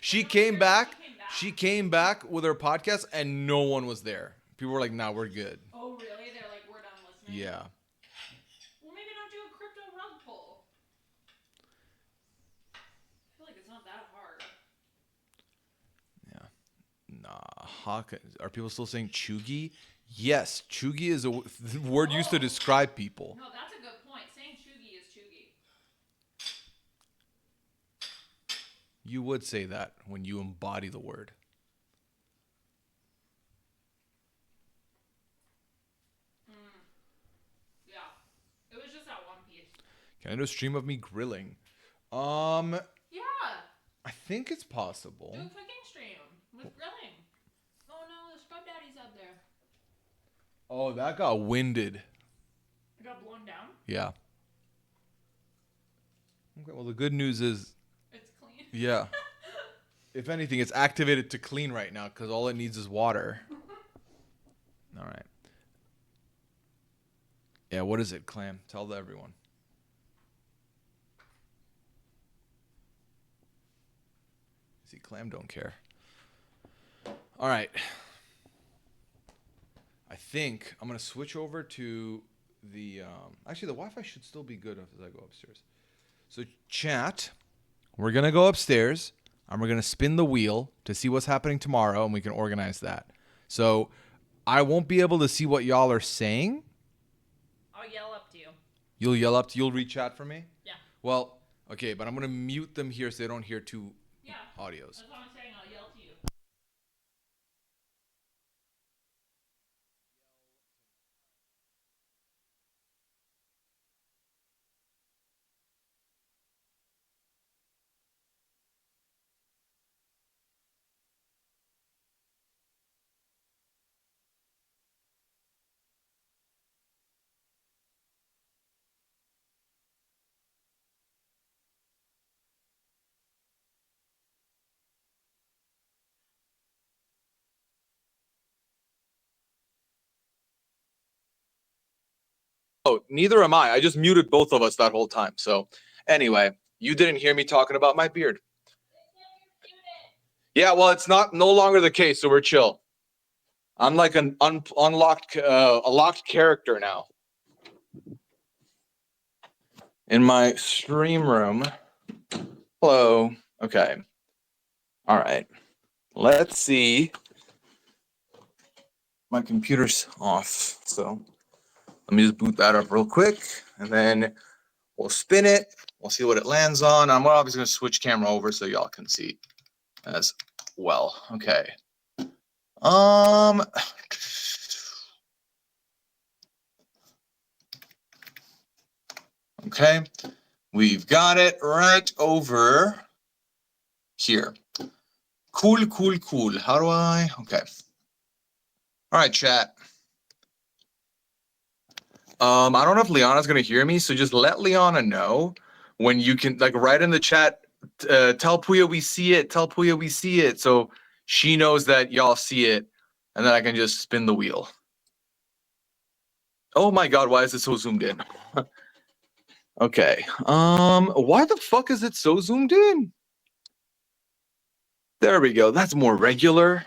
She came back. She came back with her podcast, and no one was there. People were like, "Nah, we're good." Oh, really? They're like, we're done listening? Yeah. Well, maybe don't do a crypto rug pull. I feel like it's not that hard. Yeah. Nah, Hawk. Are people still saying chuggy? Yes, chuggy is a word used to describe people. No, that's a good point. Saying chuggy is chuggy. You would say that when you embody the word. Yeah. It was just that one piece. Can I do a stream of me grilling? Yeah. I think it's possible. Do a cooking stream with grilling. Oh no, the scrub daddy's up there. Oh, that got winded. It got blown down. Yeah. Okay, well, the good news is, It's clean. yeah. If anything, it's activated to clean right now because all it needs is water. All right. Yeah, what is it, Clam? Tell everyone. See, Clam don't care. All right. I think I'm going to switch over to the... actually, the Wi-Fi should still be good as I go upstairs. So, chat, we're going to go upstairs, and we're going to spin the wheel to see what's happening tomorrow, and we can organize that. So, I won't be able to see what y'all are saying. I'll yell up to you. You'll reach chat for me? Yeah. Well, okay, but I'm going to mute them here so they don't hear two audios. That's what I'm saying. I'll yell to you. Oh, neither am I. I just muted both of us that whole time. So, anyway, you didn't hear me talking about my beard. Yeah, well, it's no longer the case, so we're chill. I'm like an a locked character now. In my stream room. Hello. Okay. All right. Let's see. My computer's off, so let me just boot that up real quick, and then we'll spin it. We'll see what it lands on. I'm obviously going to switch camera over so y'all can see as well. Okay. Okay. We've got it right over here. Cool, cool, cool. How do I? Okay. All right, chat. I don't know if Liana's going to hear me, so just let Liana know when you can, like, write in the chat, tell Pooya we see it, tell Pooya we see it, so she knows that y'all see it, and then I can just spin the wheel. Oh my god, why is it so zoomed in? Okay. Why the fuck is it so zoomed in? There we go. That's more regular.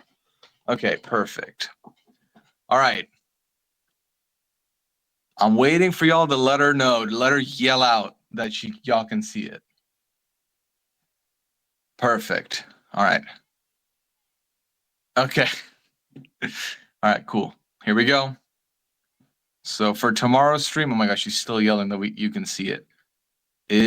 Okay, perfect. All right. I'm waiting for y'all to let her know, to let her yell out that y'all can see it. Perfect. All right. Okay. All right, cool. Here we go. So for tomorrow's stream, oh my gosh, she's still yelling that you can see it. Is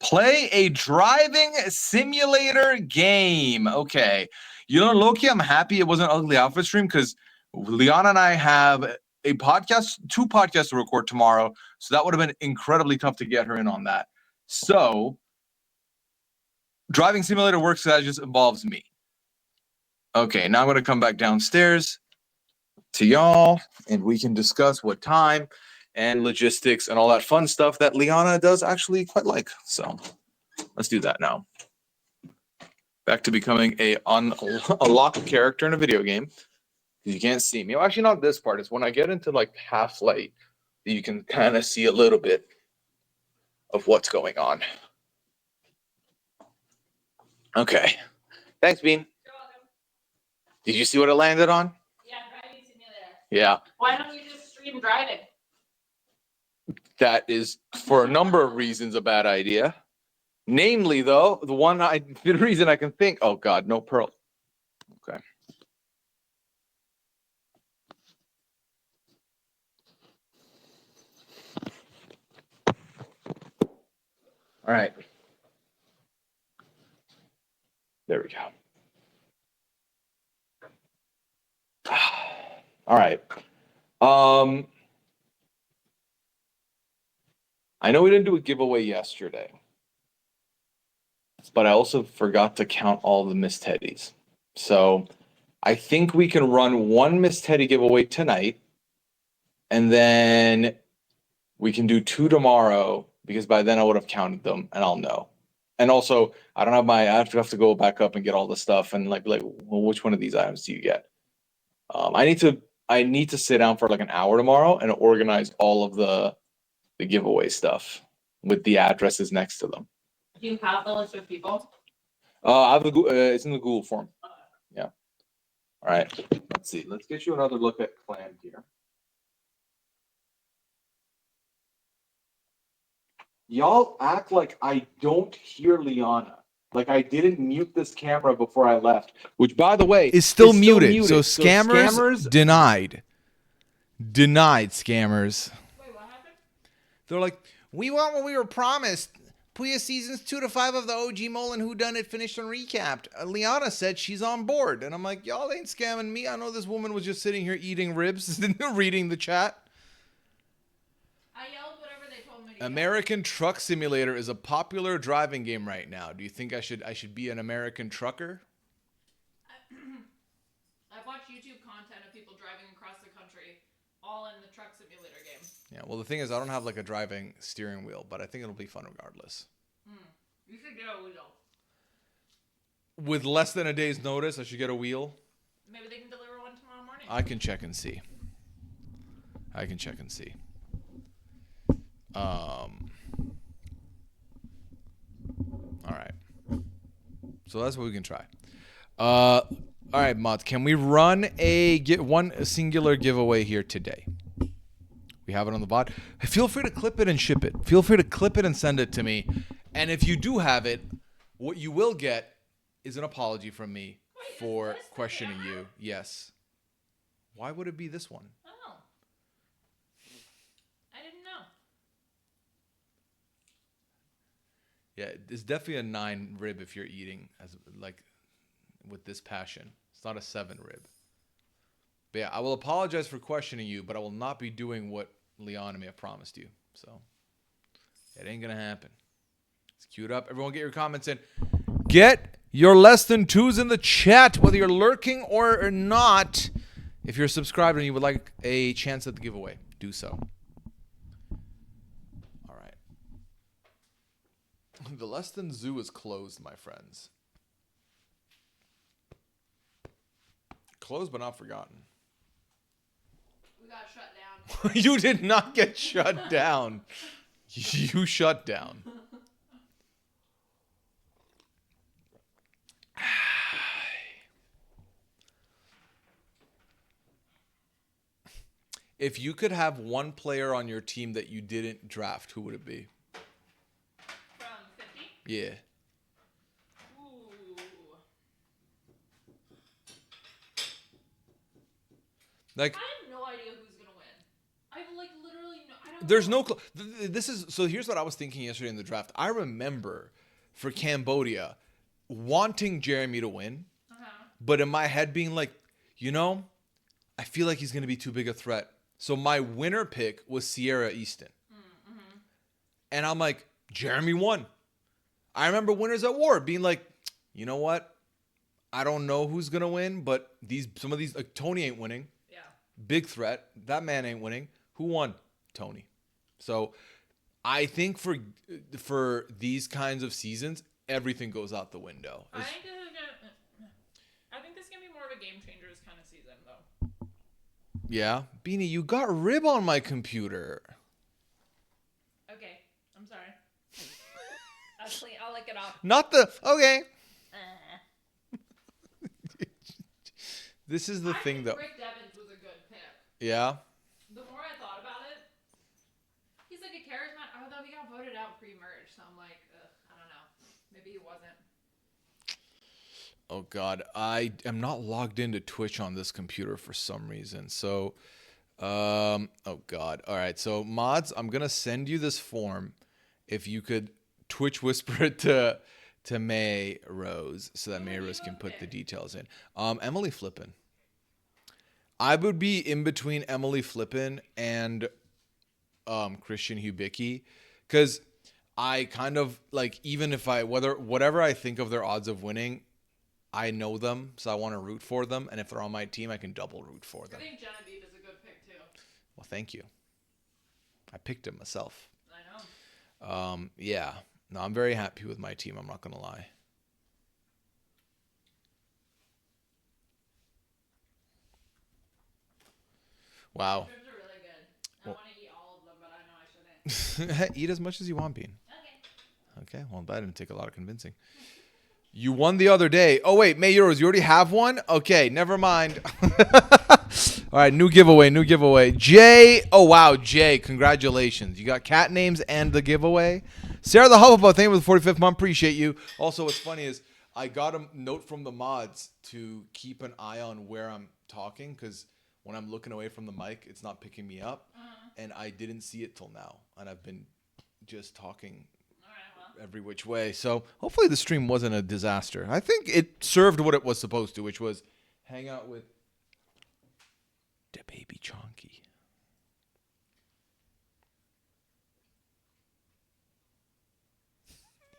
play a driving simulator game. Okay. You know, Loki, I'm happy it wasn't Ugly Outfit stream because Liana and I have a podcast, 2 podcasts to record tomorrow. So that would have been incredibly tough to get her in on that. So driving simulator works, so that just involves me. Okay, now I'm going to come back downstairs to y'all, and we can discuss what time and logistics and all that fun stuff that Liana does actually quite like. So let's do that now. Back to becoming a unlocked character in a video game. You can't see me. Well, actually, not this part. It's when I get into like half light, you can kind of see a little bit of what's going on. Okay. Thanks, Bean. You're welcome. Did you see what it landed on? Yeah, driving simulator. Yeah. Why don't you just stream driving? That is, for a number of reasons, a bad idea. Namely, though, the reason I can think. Oh God, no pearl. Okay. All right. There we go. All right. I know we didn't do a giveaway yesterday, but I also forgot to count all the Miss Teddies. So I think we can run one Miss Teddy giveaway tonight, and then we can do 2 tomorrow, because by then I would have counted them and I'll know. And also, I don't have I have to go back up and get all the stuff and like well, which one of these items do you get? I need to sit down for like an hour tomorrow and organize all of the giveaway stuff with the addresses next to them. Do you have the list of people? I have it's in the Google form. Yeah. All right. Let's see. Let's get you another look at Clam here. Y'all act like I don't hear Liana. Like I didn't mute this camera before I left, which, by the way, is still muted. So scammers denied. Denied, scammers. Wait, what happened? They're like, we want what we were promised. Pooya seasons 2 to 5 of the OG Mullen Whodunit finished and recapped. Liana said she's on board. And I'm like, y'all ain't scamming me. I know this woman was just sitting here eating ribs, reading the chat. I yelled whatever they told me to American Truck Simulator is a popular driving game right now. Do you think I should be an American trucker? I've watched YouTube content of people driving across the country, all in the truck simulator game. Yeah, well, the thing is, I don't have like a driving steering wheel, but I think it'll be fun regardless. You should get a wheel. With less than a day's notice, I should get a wheel. Maybe they can deliver one tomorrow morning. I can check and see. All right. So that's what we can try. All right, mods. Can we run one singular giveaway here today? We have it on the bot. Feel free to clip it and ship it. Feel free to clip it and send it to me. And if you do have it, what you will get is an apology from me for questioning you. Yes. Why would it be this one? Oh. I didn't know. Yeah, it's definitely a 9 rib if you're eating with this passion. It's not a 7 rib. But yeah, I will apologize for questioning you, but I will not be doing what Liana may have promised you. So it ain't gonna happen. It's queued up. Everyone get your comments in. Get your less than 2s in the chat, whether you're lurking or not. If you're subscribed and you would like a chance at the giveaway, do so. All right. The Less Than Zoo is closed, my friends. Closed but not forgotten. We got shut down. You did not get shut down. You shut down. If you could have one player on your team that you didn't draft, who would it be? From 50? Yeah. Ooh. Like, I have no idea who's gonna win. I have literally no. I don't. there's know. no. This is so. Here's what I was thinking yesterday in the draft. I remember for Cambodia wanting Jeremy to win, but in my head being like, I feel like he's gonna be too big a threat. So my winner pick was Sierra Easton, and I'm like, Jeremy won. I remember Winners at War being like, you know what? I don't know who's gonna win, but some of these Tony ain't winning. Yeah. Big threat. That man ain't winning. Who won? Tony. So I think for these kinds of seasons, everything goes out the window. I think this is gonna be more of a game changers kind of season, though. Yeah, Beanie, you got rib on my computer. Okay, I'm sorry. That's clean. I'll lick it off. Not the okay. This is the thing, think though. Rick Devens was a good pick. Yeah. The more I thought about it, he's like a charismatic. Although he got voted out pre-merge, so I'm like, I don't know. Maybe he wasn't. Oh God, I am not logged into Twitch on this computer for some reason. So, oh God. All right. So mods, I'm gonna send you this form. If you could Twitch whisper it to May Rose so that May Rose can put the details in. Emily Flippin. I would be in between Emily Flippin and Christian Hubicki, because I kind of like, even if whatever I think of their odds of winning, I know them, so I want to root for them, and if they're on my team, I can double root for them. I think Genevieve is a good pick too. Well, thank you. I picked him myself. I know. Yeah. No, I'm very happy with my team. I'm not gonna lie. Wow. Ribs are really good. I want to eat all of them, but I know I shouldn't. Eat as much as you want, Bean. Okay. Okay. Well, that didn't take a lot of convincing. You won the other day. Oh wait, May Euros, you already have one? Okay, never mind. All right, new giveaway. Jay, oh wow, Jay, congratulations. You got cat names and the giveaway. Sarah the Hufflepuff, thank you for the 45th month. Appreciate you. Also, what's funny is I got a note from the mods to keep an eye on where I'm talking, because when I'm looking away from the mic, it's not picking me up. And I didn't see it till now. And I've been just talking every which way. So hopefully the stream wasn't a disaster. I think it served what it was supposed to, which was hang out with the baby Chonky.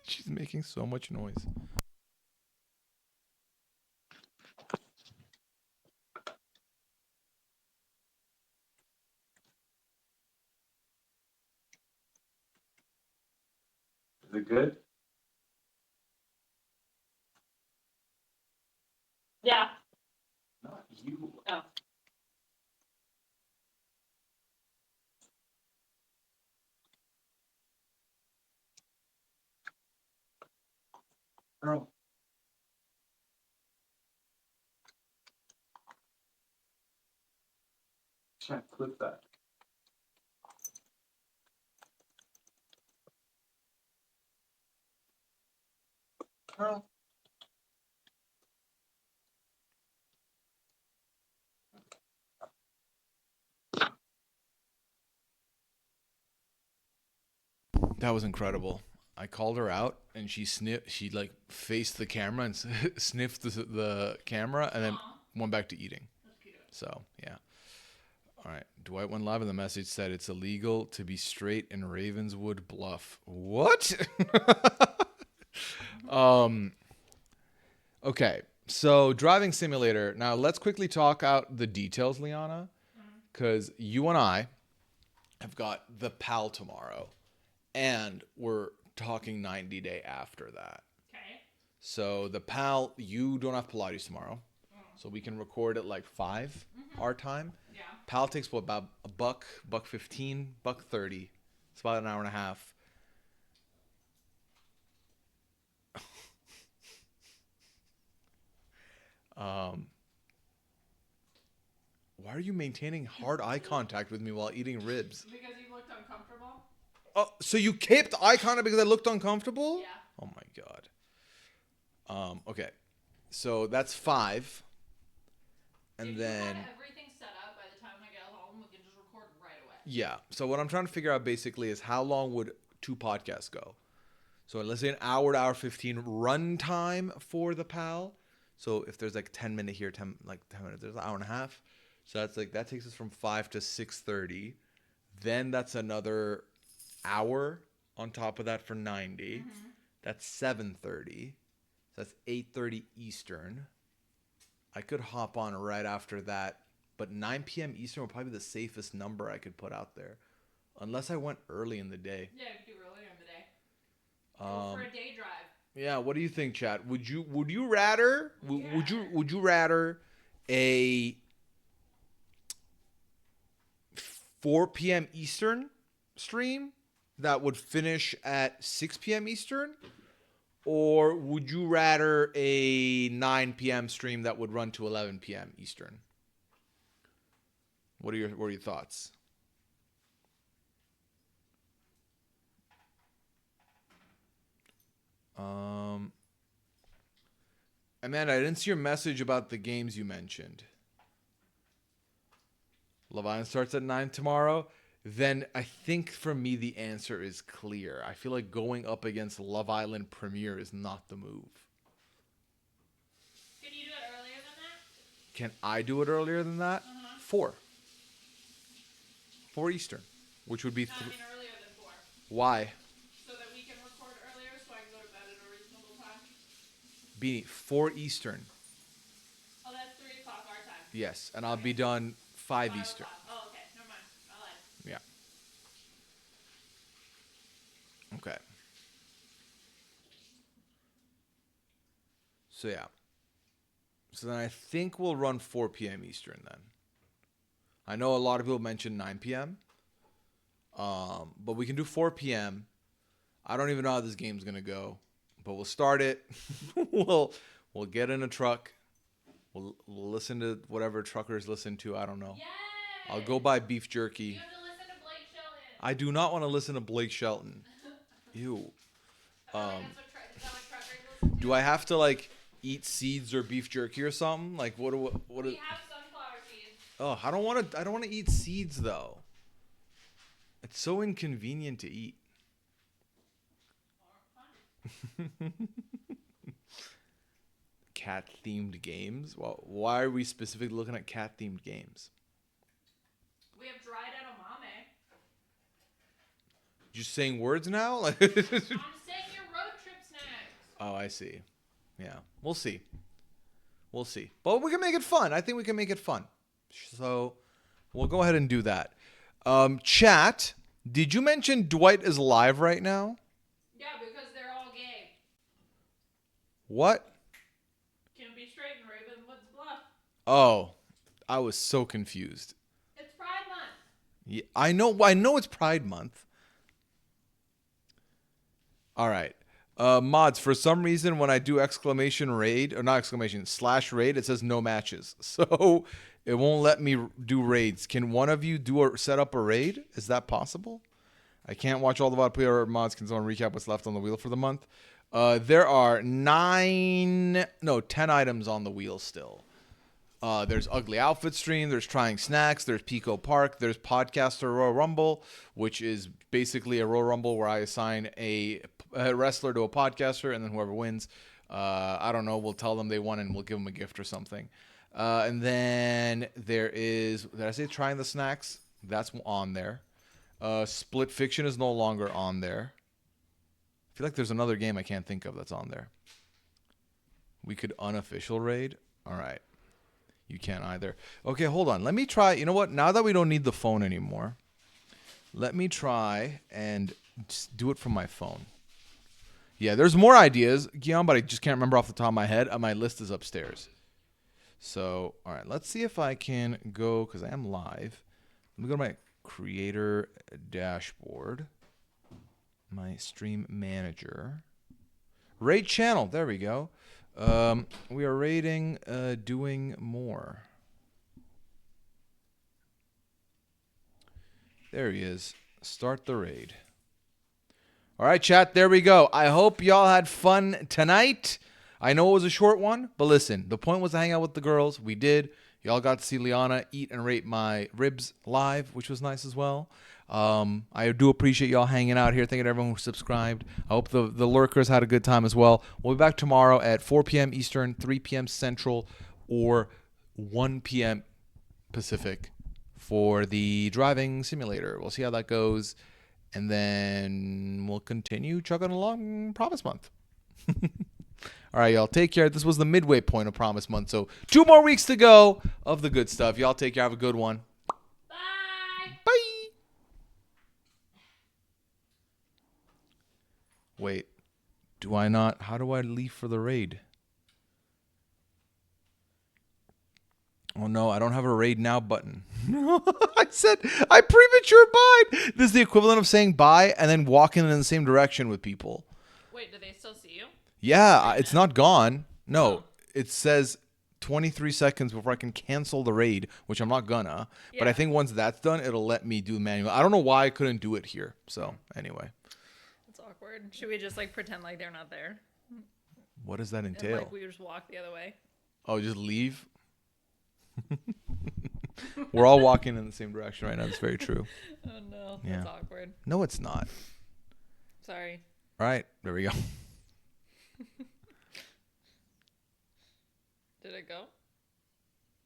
She's making so much noise. Is it good? Yeah. Not you. Oh. Girl. Can't clip that. Girl. That was incredible. I called her out and she like faced the camera and sniffed the camera and then went back to eating. That's cute. So, yeah. All right. Dwight went live and the message said it's illegal to be straight in Ravenswood Bluff. What? Okay. So, driving simulator. Now, let's quickly talk out the details, Liana, because you and I have got the PAL tomorrow, and we're talking 90 day after that. Okay. So, the PAL, you don't have Pilates tomorrow, so we can record at like 5 our time. Yeah. PAL takes what, about a buck, $1.15, $1.30. It's about an hour and a half. Why are you maintaining hard eye contact with me while eating ribs? Because you looked uncomfortable. Oh, so you kept eye contact because I looked uncomfortable? Yeah. Oh my god. Okay. So that's 5. And If then you have everything set up by the time I get home, we can just record right away. yeah. So what I'm trying to figure out basically is how long would 2 podcasts go? So let's say an hour to hour 15 run time for the PAL. So if there's like 10 minute here, 10 minutes, there's an hour and a half. So that's like, that takes us from 5 to 6:30. Then that's another hour on top of that for 90. That's 7:30. So that's 8:30 Eastern. I could hop on right after that, but 9 p.m. Eastern would probably be the safest number I could put out there, unless I went early in the day. Yeah, you could do earlier in the day. Go for a day drive. Yeah, what do you think, chat? Would you rather would you rather a 4 p.m. Eastern stream that would finish at 6 p.m. Eastern, or would you rather a 9 p.m. stream that would run to 11 p.m. Eastern? What are your thoughts? Amanda, I didn't see your message about the games you mentioned. Love Island starts at 9 tomorrow. Then I think for me the answer is clear. I feel like going up against Love Island Premiere is not the move. Can you do it earlier than that? Can I do it earlier than that? 4. 4 Eastern, which would be No, I mean earlier than 4. why? So that we can record earlier so I can go to bed at a reasonable time. Beanie, 4 Eastern. Oh, that's 3 o'clock our time. Yes, and I'll be done 5 Eastern. O'clock. Oh, okay. Never mind. I lied. Yeah. Okay. So yeah. So then I think we'll run 4 p.m. Eastern then. I know a lot of people mentioned 9 p.m. But we can do 4 p.m. I don't even know how this game's gonna go, but we'll start it. we'll get in a truck. We'll listen to whatever truckers listen to. I don't know. Yes! I'll go buy beef jerky. You have to listen to Blake Shelton. I do not want to listen to Blake Shelton. Ew. Is that what truckers listen to? Do I have to like eat seeds or beef jerky or something? Like what? We have sunflower seeds. Oh, I don't want to eat seeds though. It's so inconvenient to eat. Cat themed games? Well, why are we specifically looking at cat themed games? We have dried edamame. Just saying words now? Like I'm saying your road trip snacks. Oh, I see. Yeah, we'll see. We'll see. But we can make it fun. I think we can make it fun. So we'll go ahead and do that. Chat, did you mention Dwight is live right now? Yeah, because they're all gay. What? Can be straight in Raven Woods Bluff. Oh, I was so confused. It's Pride Month. Yeah, I know it's Pride Month. All right. Mods, for some reason, when I do exclamation raid, or not exclamation, slash raid, it says no matches. So it won't let me do raids. Can one of you set up a raid? Is that possible? I can't watch all the VOD player mods. Can someone recap what's left on the wheel for the month? There are 10 items on the wheel still. There's Ugly Outfit Stream, there's Trying Snacks, there's Pico Park, there's Podcaster Royal Rumble, which is basically a Royal Rumble where I assign a wrestler to a podcaster, and then whoever wins, I don't know, we'll tell them they won and we'll give them a gift or something. And then there is, did I say Trying the Snacks? That's on there. Split Fiction is no longer on there. I feel like there's another game I can't think of that's on there. We could unofficial raid. All right. You can't either. Okay, hold on. Let me try. You know what? Now that we don't need the phone anymore, let me try and just do it from my phone. Yeah, there's more ideas, Guillaume, but I just can't remember off the top of my head. My list is upstairs. So, all right. Let's see if I can go, because I am live. Let me go to my creator dashboard. My stream manager. Raid channel. There we go. We are raiding, doing more. There he is. Start the raid. All right, chat, there we go. I hope y'all had fun tonight. I know it was a short one, but listen, the point was to hang out with the girls. We did. Y'all got to see Liana eat and rate my ribs live, which was nice as well. I do appreciate y'all hanging out here. Thank you to everyone who subscribed. I hope the lurkers had a good time as well. We'll be back tomorrow at 4 p.m. Eastern, 3 p.m. Central, or 1 p.m. Pacific for the driving simulator. We'll see how that goes. And then we'll continue chugging along Promise Month. All right, y'all. Take care. This was the midway point of Promise Month. So 2 more weeks to go of the good stuff. Y'all take care. Have a good one. Bye. Bye. Wait. Do I not? How do I leave for the raid? Oh no, I don't have a raid now button. I said I premature bye. This is the equivalent of saying bye and then walking in the same direction with people. Wait, do they still see you? Yeah, it's not gone. No, Oh. it says 23 seconds before I can cancel the raid, which I'm not gonna. But I Yeah. think once that's done, it'll let me do manual. I don't know why I couldn't do it here. So anyway, It's awkward. Should we just like pretend like they're not there? what does that And entail? like we just walk the other way? Oh, just leave? We're all walking in the same direction right now. That's very true. Oh no, Yeah. that's awkward. No, it's not. Sorry. All right, there we go. Did it go?